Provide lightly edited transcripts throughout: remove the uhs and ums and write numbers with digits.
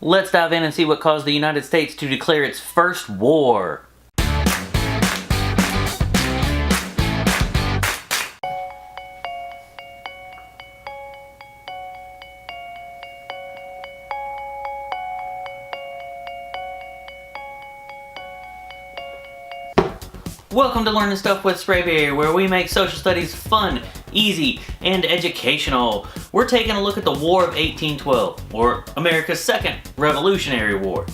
Let's dive in and see what caused the United States to declare its first war. Welcome to Learning Stuff with Sprayberry, where we make social studies fun, easy, and educational. We're taking a look at the War of 1812, or America's Second Revolutionary War.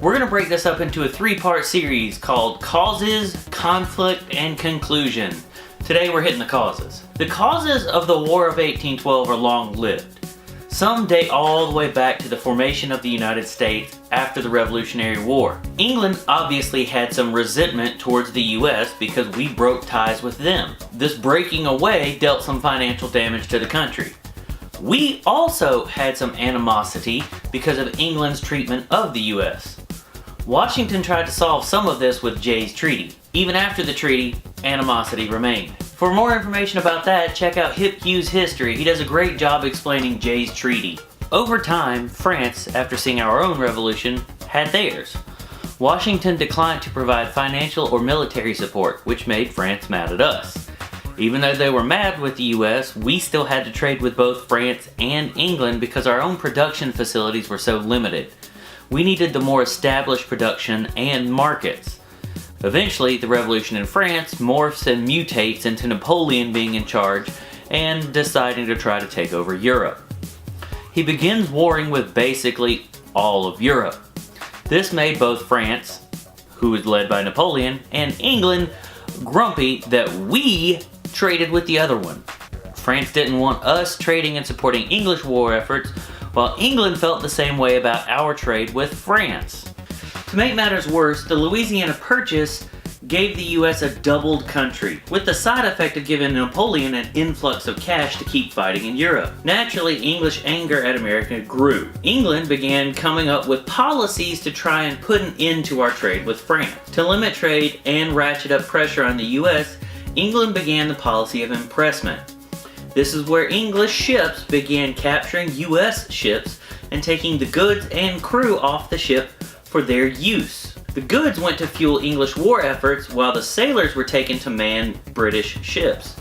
We're going to break this up into a three-part series called Causes, Conflict, and Conclusion. Today we're hitting the causes. The causes of the War of 1812 are long-lived. Some date all the way back to the formation of the United States after the Revolutionary War. England obviously had some resentment towards the US because we broke ties with them. This breaking away dealt some financial damage to the country. We also had some animosity because of England's treatment of the US. Washington tried to solve some of this with Jay's Treaty. Even after the treaty, animosity remained. For more information about that, check out Hip Hugh's History. He does a great job explaining Jay's Treaty. Over time, France, after seeing our own revolution, had theirs. Washington declined to provide financial or military support, which made France mad at us. Even though they were mad with the US, we still had to trade with both France and England because our own production facilities were so limited. We needed the more established production and markets. Eventually, the revolution in France morphs and mutates into Napoleon being in charge and deciding to try to take over Europe. He begins warring with basically all of Europe. This made both France, who was led by Napoleon, and England grumpy that we traded with the other one. France didn't want us trading and supporting English war efforts, while England felt the same way about our trade with France. To make matters worse, the Louisiana Purchase gave the US a doubled country, with the side effect of giving Napoleon an influx of cash to keep fighting in Europe. Naturally, English anger at America grew. England began coming up with policies to try and put an end to our trade with France. To limit trade and ratchet up pressure on the US, England began the policy of impressment. This is where English ships began capturing US ships and taking the goods and crew off the ship for their use. The goods went to fuel English war efforts while the sailors were taken to man British ships.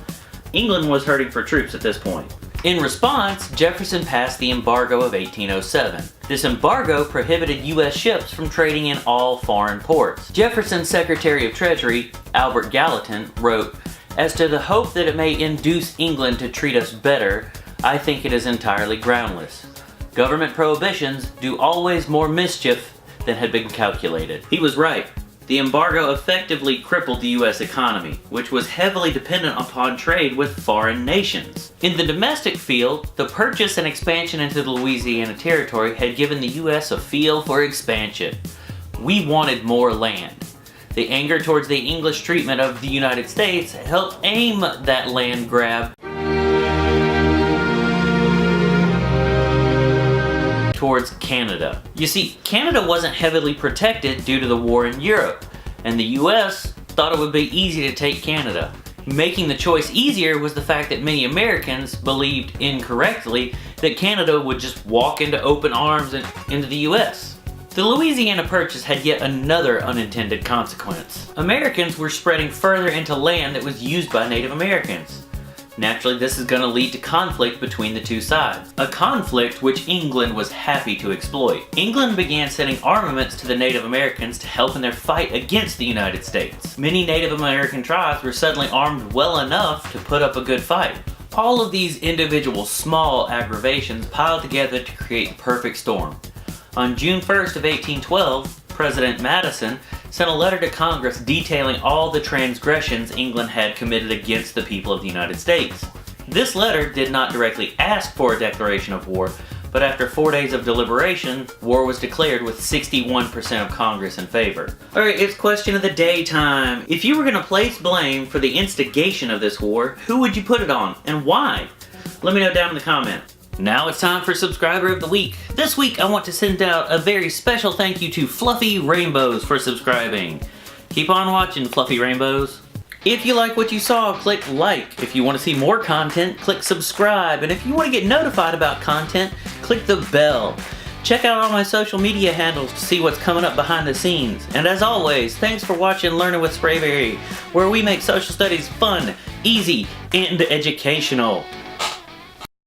England was hurting for troops at this point. In response, Jefferson passed the Embargo of 1807. This embargo prohibited US ships from trading in all foreign ports. Jefferson's Secretary of Treasury, Albert Gallatin, wrote, "As to the hope that it may induce England to treat us better, I think it is entirely groundless. Government prohibitions do always more mischief than had been calculated." He was right. The embargo effectively crippled the US economy, which was heavily dependent upon trade with foreign nations. In the domestic field, the purchase and expansion into the Louisiana Territory had given the US a feel for expansion. We wanted more land. The anger towards the English treatment of the United States helped aim that land grab towards Canada. You see, Canada wasn't heavily protected due to the war in Europe, and the US thought it would be easy to take Canada. Making the choice easier was the fact that many Americans believed incorrectly that Canada would just walk into open arms and into the US. The Louisiana Purchase had yet another unintended consequence. Americans were spreading further into land that was used by Native Americans. Naturally, this is going to lead to conflict between the two sides. A conflict which England was happy to exploit. England began sending armaments to the Native Americans to help in their fight against the United States. Many Native American tribes were suddenly armed well enough to put up a good fight. All of these individual small aggravations piled together to create the perfect storm. On June 1st of 1812, President Madison sent a letter to Congress detailing all the transgressions England had committed against the people of the United States. This letter did not directly ask for a declaration of war, but after 4 days of deliberation, war was declared with 61% of Congress in favor. Alright, it's question of the day time. If you were going to place blame for the instigation of this war, who would you put it on, and why? Let me know down in the comments. Now it's time for Subscriber of the Week. This week I want to send out a very special thank you to Fluffy Rainbows for subscribing. Keep on watching, Fluffy Rainbows. If you like what you saw, click like. If you want to see more content, click subscribe. And if you want to get notified about content, click the bell. Check out all my social media handles to see what's coming up behind the scenes. And as always, thanks for watching Learning with Sprayberry, where we make social studies fun, easy, and educational.